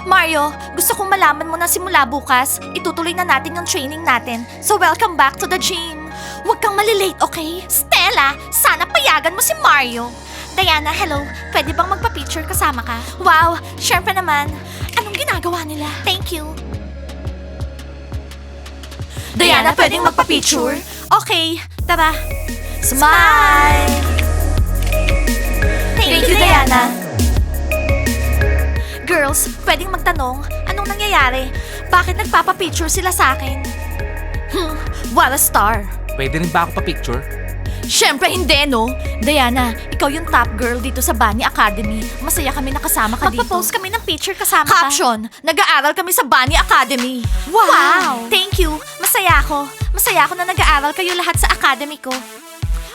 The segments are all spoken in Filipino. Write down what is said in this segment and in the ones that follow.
Mario, gusto kong malaman mo na simula bukas, itutuloy na natin yung training natin. So welcome back to the gym. Huwag kang malilate, okay? Stella, sana payagan mo si Mario. Diana, hello. Pwede bang magpa-picture kasama ka? Wow, syempre naman. Anong ginagawa nila? Thank you. Diana, pwedeng magpa-picture? Okay, tara. Smile! Thank you, Diana. Girls, pwedeng magtanong, anong nangyayari? Bakit nagpapa-picture sila sa akin? What a star! Pwede rin ba ako pa-picture? Siyempre hindi, no? Diana, ikaw yung top girl dito sa Bunny Academy. Masaya kami nakasama ka dito. Magpa-post kami ng picture kasama ka. Caption, nag-aaral kami sa Bunny Academy. Wow! Thank you. Masaya ako. Masaya ako na nag-aaral kayo lahat sa academy ko.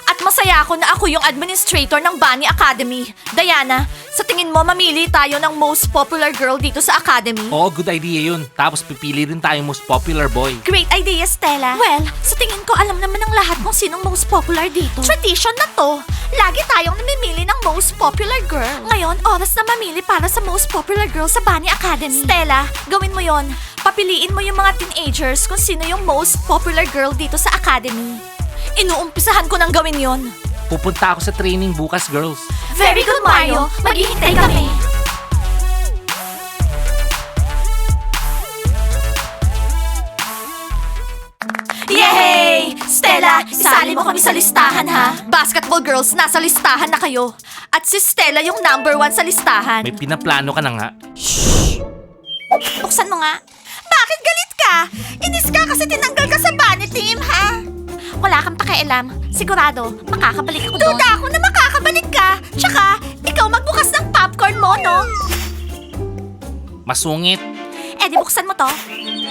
At masaya ako na ako yung administrator ng Bunny Academy. Diana, sa tingin mo mamili tayo ng most popular girl dito sa academy? Oo, good idea yun. Tapos pipili rin tayo most popular boy. Great idea, Stella. Well, sa tingin ko alam naman ng lahat kung sinong most popular dito. Tradition na to. Lagi tayong namimili ng most popular girl. Ngayon, oras na mamili para sa most popular girl sa Bunny Academy. Stella, gawin mo yon. Papiliin mo yung mga teenagers kung sino yung most popular girl dito sa academy. Inuumpisahan ko nang gawin yon. Pupunta ako sa training bukas, girls. Very good, Mario. Maghihintay kami. Yay! Stella, isali mo kami sa listahan, ha? Basketball girls, nasa listahan na kayo. At si Stella yung number 1 sa listahan. May pinaplano ka na nga. Buksan mo nga. Bakit galit ka? Inis ka kasi tinanggal ka sa bunny team, ha? Wala kang pakialam. Sigurado, makakabalik ako doon. Duda ako na makakabalik ka. Tsaka, ikaw magbukas ng popcorn mo, no? Masungit. Eh, di buksan mo to.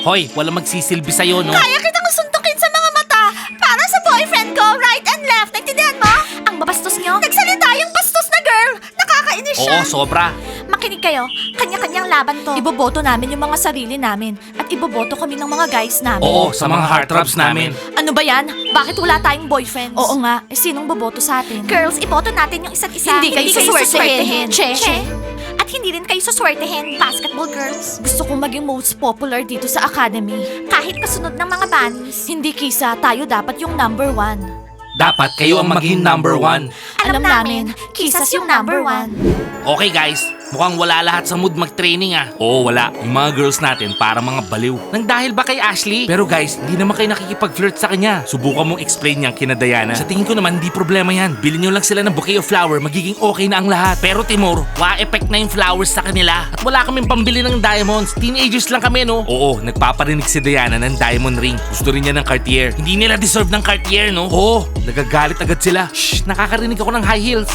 Hoy, walang magsisilbi sa'yo, no? Kaya kitang suntukin sa mga mata para sa boyfriend ko, right and left. Naintindihan mo? Ang babastos nyo. Nagsalita yung bastos na girl. Nakakainis siya. Oo, sobra. Makinig kayo. Kanya-kanyang laban to. Iboboto namin yung mga sarili namin. At iboboto kami ng mga guys namin. Oo, sa mga heartthrobs namin. Ano ba yan? Bakit wala tayong boyfriends? Oo nga. Eh, sinong boboto sa atin? Girls, iboto natin yung isa't isa. Hindi kayo suswertehin. Che. At hindi rin kayo suswertehin, basketball girls. Gusto kong maging most popular dito sa academy. Kahit kasunod ng mga bunnies. Hindi kisa, tayo dapat yung number 1. Dapat kayo ang maging number 1. Alam namin, kisas yung number 1. Okay, guys. Mukhang wala lahat sa mood mag-training ah. Oo, wala. Yung mga girls natin para mga baliw. Nang dahil ba kay Ashley? Pero guys, hindi naman kayo nakikipag-flirt sa kanya. Subukan mong explain niyang kina Diana. Sa tingin ko naman, hindi problema yan. Bilhin niyo lang sila ng bouquet of flower, magiging okay na ang lahat. Pero Timur, wa-effect na yung flowers sa kanila. At wala kaming pambili ng diamonds. Teenagers lang kami, no? Oo, nagpaparinig si Diana ng diamond ring. Gusto rin niya ng Cartier. Hindi nila deserve ng Cartier, no? Oo, nagagalit agad sila. Shh, nakakarinig ako ng high heels.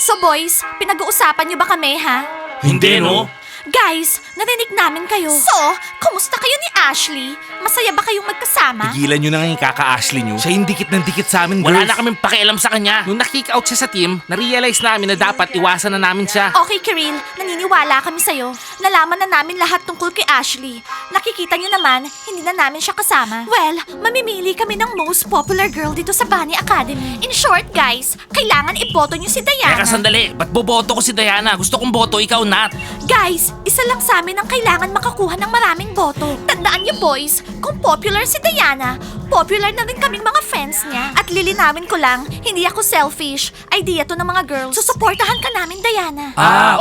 So boys, pinag-uusapan niyo ba kami, ha? Hindi, no? Guys, narinig namin kayo. So, kumusta kayo ni Ashley? Masaya ba kayong magkasama? Tigilan nyo na nga yung kaka-Ashley nyo. Siya yung dikit ng dikit sa amin, girls. Wala na kaming pakialam sa kanya. Nung na-kick out siya sa team, na-realize namin na dapat iwasan na namin siya. Okay, Kiril, naniniwala kami sa'yo. Nalaman na namin lahat tungkol kay Ashley. Nakikita niyo naman, hindi na namin siya kasama. Well, mamimili kami ng most popular girl dito sa Bunny Academy. In short, guys, kailangan iboto niyo si Diana. Teka, sandali. Ba't boboto ko si Diana? Gusto kong boto, ikaw, Nat. Guys, isa lang sa amin ang kailangan makakuha ng maraming boto. Tandaan niyo, boys, kung popular si Diana, popular na rin kaming mga friends niya. At lilinawin ko lang, hindi ako selfish. Idea to ng mga girls. Susuportahan ka namin, Diana.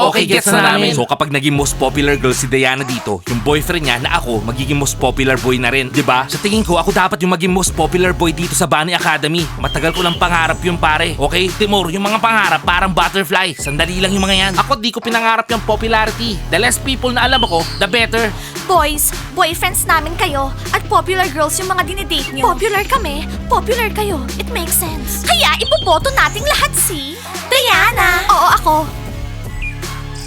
Okay, gets na namin. So kapag naging most popular girl si Diana dito, yung boyfriend niya na ako, magiging most popular boy na rin. Diba? Sa tingin ko, ako dapat yung maging most popular boy dito sa Bunny Academy. Matagal ko lang pangarap yung pare. Okay, Timur, yung mga pangarap parang butterfly. Sandali lang yung mga yan. Ako di ko pinangarap yung popularity. The less people na alam ako, the better. Boys, boyfriends namin kayo. At popular girls yung mga dinidate niyo. Popular kami, popular kayo. It makes sense. Kaya iboboto nating lahat si Diana. Oo, ako.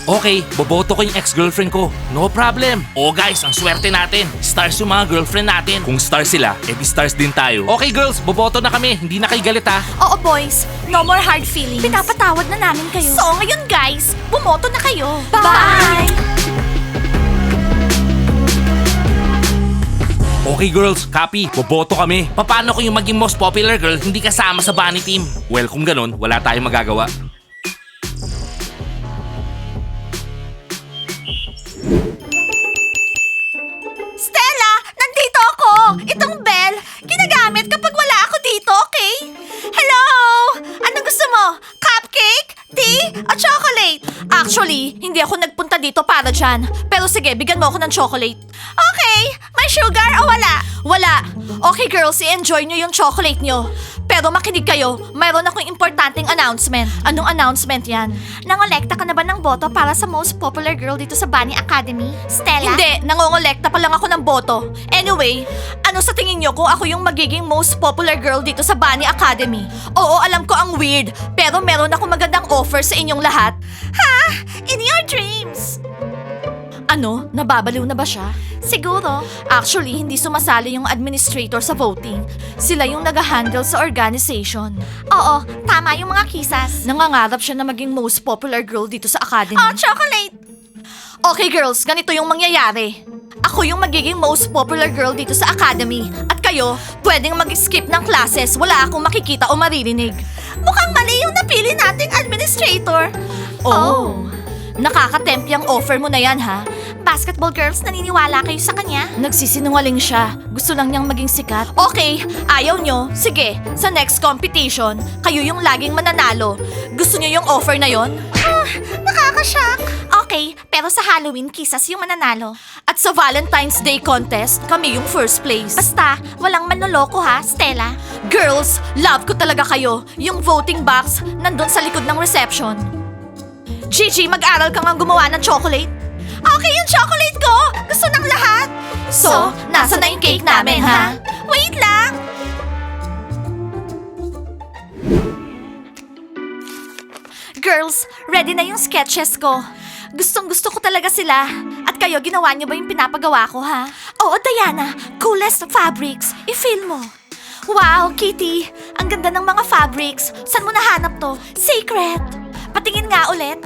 Okay, boboto ko yung ex-girlfriend ko. No problem. Oh guys, ang swerte natin. Stars yung mga girlfriend natin. Kung stars sila, edi stars din tayo. Okay girls, boboto na kami. Hindi na kayo galit ha. Oo, boys. No more hard feelings. Pinapatawad na namin kayo. So, ngayon guys, bumoto na kayo. Bye! Okay girls, copy. Boboto kami. Paano ko yung maging most popular girl hindi kasama sa bunny team? Well, kung ganun, wala tayong magagawa. Stella, nandito ako! Itong bell, ginagamit kapag wala ako dito, okay? Hello! Ano gusto mo? Cupcake? Tea? O chocolate? Actually, hindi ako nagpunta dito para dyan. Pero sige, bigyan mo ako ng chocolate. Okay, may sugar o wala? Wala. Okay girls, i-enjoy nyo yung chocolate nyo. Pero makinig kayo, mayroon akong importanteng announcement. Anong announcement yan? Nangolekta ka na ba ng boto para sa most popular girl dito sa Bunny Academy? Stella? Hindi, nangongolekta pa lang ako ng boto. Anyway, ano sa tingin nyo kung ako yung magiging most popular girl dito sa Bunny Academy? Oo, alam ko ang weird, pero meron akong magandang offer sa inyong lahat. Ha? In your dreams? Ano? Nababaliw na ba siya? Siguro. Actually, hindi sumasali yung administrator sa voting. Sila yung nag-handle sa organization. Oo, tama yung mga kisas. Nangangarap siya na maging most popular girl dito sa academy. Oh, chocolate! Okay girls, ganito yung mangyayari. Ako yung magiging most popular girl dito sa academy. At kayo, pwedeng mag-skip ng classes. Wala akong makikita o maririnig. Mukhang mali yung napili nating administrator. Oh. Nakaka-tempt yung offer mo na yan, ha? Basketball girls, naniniwala kayo sa kanya? Nagsisinungaling siya. Gusto lang niyang maging sikat. Okay, ayaw nyo. Sige, sa next competition, kayo yung laging mananalo. Gusto niyo yung offer na yon? Nakaka-shock. Okay, pero sa Halloween, kisas yung mananalo. At sa Valentine's Day contest, kami yung first place. Basta, walang manloloko ha, Stella. Girls, love ko talaga kayo. Yung voting box, nandun sa likod ng reception. Gigi, mag-aral ka nga gumawa ng chocolate. Okay yung chocolate ko! Gusto ng lahat! So, nasa na yung cake namin, ha? Wait lang! Girls, ready na yung sketches ko. Gustong gusto ko talaga sila. At kayo, ginawa niyo ba yung pinapagawa ko, ha? Oo, Diana. Coolest fabrics. I-feel mo. Wow, Kitty. Ang ganda ng mga fabrics. Saan mo nahanap to? Secret. Patingin nga ulit.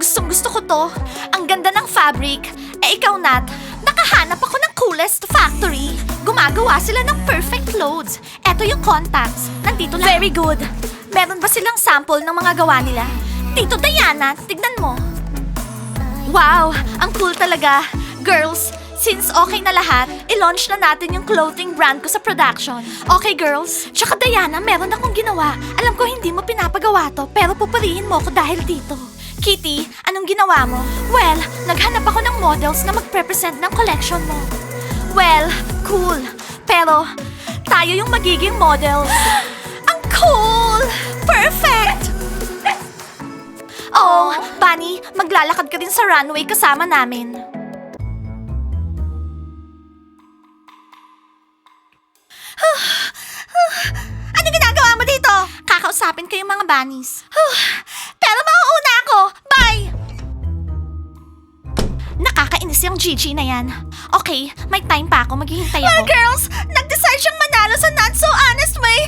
Gustong gusto ko to. Ang ganda ng fabric. Eh ikaw, Nat, nakahanap ako ng coolest factory. Gumagawa sila ng perfect clothes. Eto yung contacts. Nandito lang. Very good. Meron ba silang sample ng mga gawa nila? Dito, Diana, tignan mo. Wow, ang cool talaga. Girls, since okay na lahat, i-launch na natin yung clothing brand ko sa production. Okay, girls? Tsaka Diana, meron akong ginawa. Alam ko hindi mo pinapagawa to, pero pupurihin mo ako dahil dito. Kitty, anong ginawa mo? Well, naghanap ako ng models na mag-represent ng collection mo. Well, cool. Pero, tayo yung magiging models. Ang cool! Perfect! Oh, Bunny, maglalakad ka din sa runway kasama namin. Ano ginagawa mo dito? Kakausapin ko yung mga bunnies. Pero mauuna ako. Bye! Nakakainis yung Gigi na yan. Okay, may time pa ako. Maghihintay ako. Well, girls, nag-decide siyang manalo sa not so honest way.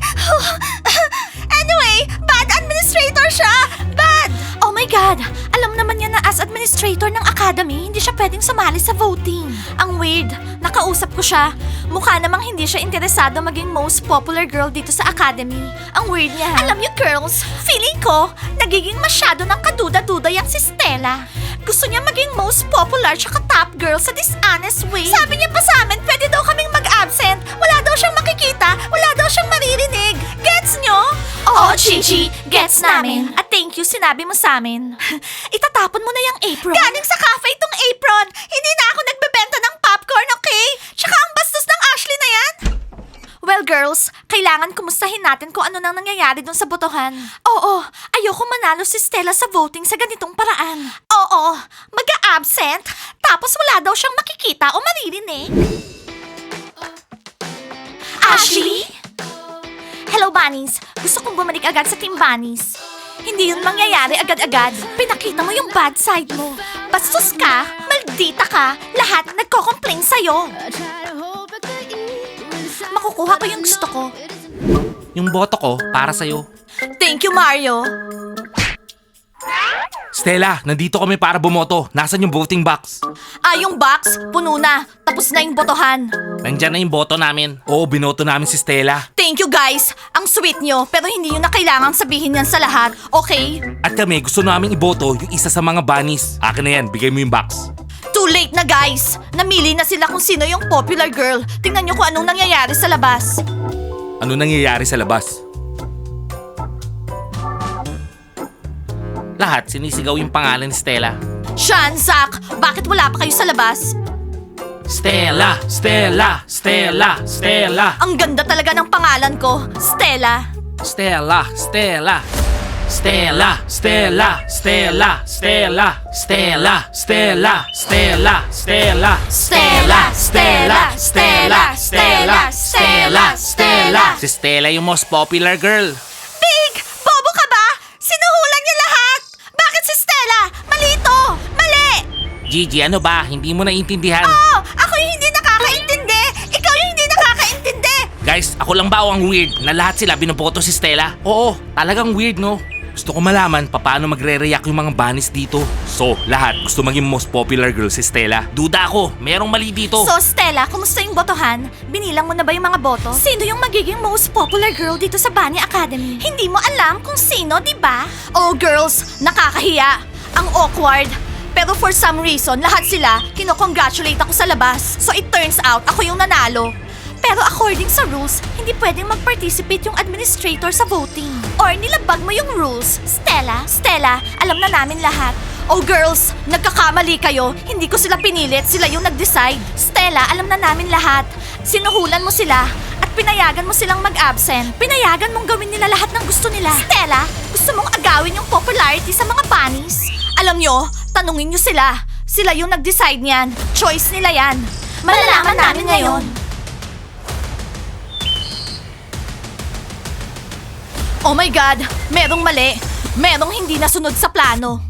Anyway, bad administrator siya. Bad! Oh my God! Alam naman niya na as administrator ng academy, hindi siya pwedeng sumali sa voting. Ang weird. Nakausap ko siya. Mukha namang hindi siya interesado maging most popular girl dito sa academy. Ang weird niya. Alam niyo girls, feeling ko, nagiging masyado ng kaduda-duda yang si Stella. Gusto niya maging most popular tsaka top girl sa dishonest way. Sabi niya pa sa amin, pwede daw kaming mag-absent. Wala daw siyang makikita, wala daw siyang maririnig. Gets niyo? Oo, Gigi, gets namin. At thank you, sinabi mo sa amin. Itatapon mo na yung apron. Galing sa cafe itong apron. Hindi na ako nagbebenta ng popcorn, okay? Tsaka ang bastos ng Ashley na yan. Well, girls, kailangan kumustahin natin kung ano nang nangyayari dun sa botohan. Oo, ayoko manalo si Stella sa voting sa ganitong paraan. Oo, mag-a-absent, tapos wala daw siyang makikita o maririnig. Ashley? Hello, Bunnies. Gusto kong bumalik agad sa Team Bunnies. Hindi yun mangyayari agad-agad. Pinakita mo yung bad side mo. Bastos ka, maldita ka, lahat nagko-complain sa'yo. Makukuha ko yung gusto ko. Yung boto ko, para sa'yo. Thank you, Mario. Stella, nandito kami para bumoto. Nasaan yung voting box? Yung box, puno na. Tapos na yung botohan. Nandyan na yung boto namin. Oo, binoto namin si Stella. Thank you guys. Ang sweet nyo, pero hindi nyo na kailangang sabihin yan sa lahat, okay? At kami, gusto namin iboto yung isa sa mga bunnies. Akin na yan, bigay mo yung box. Too late na guys. Namili na sila kung sino yung popular girl. Tingnan nyo kung anong nangyayari sa labas. Ano nangyayari sa labas? Lahat sinisigaw yung pangalan ni Stella. Sean, Zach, bakit wala pa kayo sa labas? Stella! Stella! Stella! Stella! Ang ganda talaga ng pangalan ko, Stella. Stella! Stella! Stella! Stella! Stella! Stella! Stella! Stella! Stella! Stella! Stella, Stella, Stella, Stella, Stella, Stella. Si Stella yung most popular girl. Pig! Bobo ka ba? Sinuhulan niya lahat! Bakit si Stella? Mali ito! Mali! Gigi, ano ba? Hindi mo naiintindihan. Oh, ako yung hindi nakakaintindi! Ikaw yung hindi nakakaintindi! Guys, ako lang ba o ang weird na lahat sila binoboto si Stella? Oo, talagang weird no? Gusto ko malaman paano magre-react yung mga bunnies dito. So, lahat gusto maging most popular girl si Stella. Duda ako, merong mali dito. So, Stella, kumusta yung botohan? Binilang mo na ba yung mga boto? Sino yung magiging most popular girl dito sa Bunny Academy? Hindi mo alam kung sino, di ba? Oh, girls, nakakahiya. Ang awkward. Pero for some reason, lahat sila, kino-congratulate ako sa labas. So it turns out, ako yung nanalo. Pero according sa rules, hindi pwedeng mag-participate yung administrator sa voting. Or nilabag mo yung rules. Stella, alam na namin lahat. Oh girls, nagkakamali kayo. Hindi ko sila pinilit, sila yung nag-decide. Stella, alam na namin lahat. Sinuhulan mo sila at pinayagan mo silang mag-absent. Pinayagan mong gawin nila lahat ng gusto nila. Stella, gusto mong agawin yung popularity sa mga bunnies. Alam nyo, tanungin nyo sila. Sila yung nag-decide niyan. Choice nila yan. Malalaman namin ngayon. Oh my God! Merong mali. Merong hindi nasunod sa plano.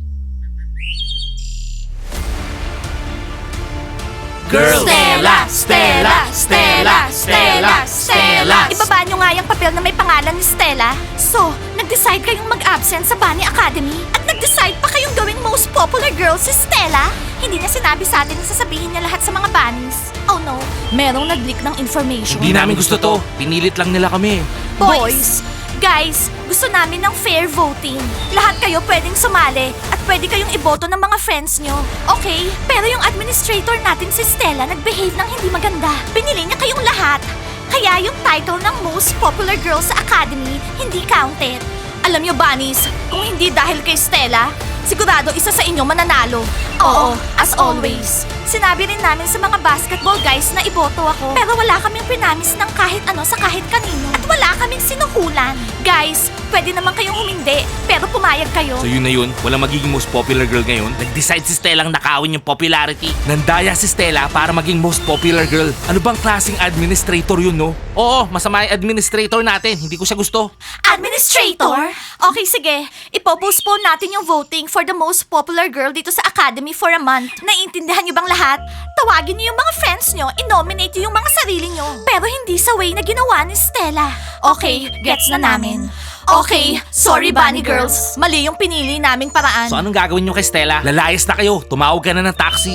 Girl! Stella! Stella! Stella! Stella! Stella! Ibaba nyo nga yung papel na may pangalan ni Stella. So, nag-decide kayong mag-absent sa Bunny Academy? At nag-decide pa kayong gawing most popular girl si Stella? Hindi niya sinabi sa atin na sasabihin niya lahat sa mga bunnies. Oh no, merong nag-leak ng information. Hindi namin gusto to. Pinilit lang nila kami. Boys, guys, gusto namin ng fair voting. Lahat kayo pwedeng sumali at pwede kayong iboto ng mga friends nyo. Okay? Pero yung administrator natin si Stella nag-behave ng hindi maganda. Binili niya kayong lahat. Kaya yung title ng most popular girl sa academy hindi counted. Alam nyo, bunnies, kung hindi dahil kay Stella, sigurado isa sa inyo mananalo. Oo, as always. Sinabi rin namin sa mga basketball guys na iboto ako. Pero wala kaming pinamis ng kahit ano sa kahit kanino. At wala kaming sinuhulan. Guys, pwede naman kayong humindi, pero pumayag kayo. So yun na yun, walang magiging most popular girl ngayon. Nag-decide si Stella ang nakawin yung popularity. Nandaya si Stella para maging most popular girl. Ano bang klaseng administrator yun, no? Oo, masama yung administrator natin. Hindi ko siya gusto. Administrator? Okay, sige. Ipopostpone natin yung voting for the most popular girl dito sa academy for a month. Naiintindihan niyo bang lahat? Tawagin niyo yung mga friends niyo, i-nominate niyo yung mga sarili niyo. Pero hindi sa way na ginawa ni Stella. Okay, gets na namin. Okay, sorry Bunny Girls. Mali yung pinili naming paraan. So anong gagawin nyo kay Stella? Lalayas na kayo. Tumawag ka na ng taxi.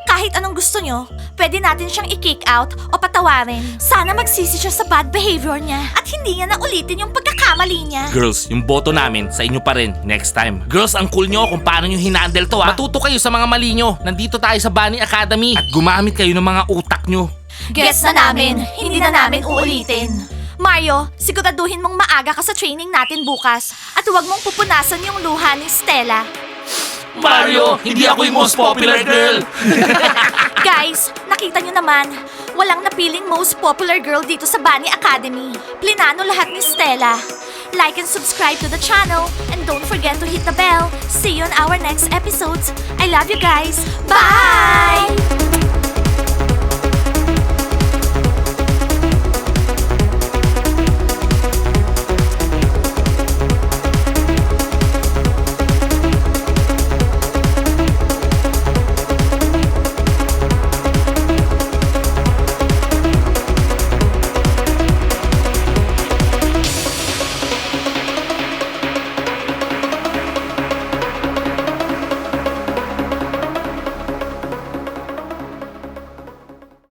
Kahit anong gusto nyo, pwede natin siyang i-kick out o patawarin. Sana magsisi siya sa bad behavior niya at hindi niya na ulitin yung pagkakamali niya. Girls, yung boto namin sa inyo pa rin next time. Girls, ang cool nyo kung paano nyo hinandle to ha. Matuto kayo sa mga mali nyo. Nandito tayo sa Bunny Academy at gumamit kayo ng mga utak nyo. Gets na namin, hindi na namin uulitin. Mario, siguraduhin mong maaga ka sa training natin bukas at huwag mong pupunasan yung luha ni Stella. Mario, hindi ako yung most popular girl. Guys, nakita nyo naman, walang napiling most popular girl dito sa Bunny Academy. Plinano lahat ni Stella. Like and subscribe to the channel and don't forget to hit the bell. See you on our next episodes. I love you guys. Bye!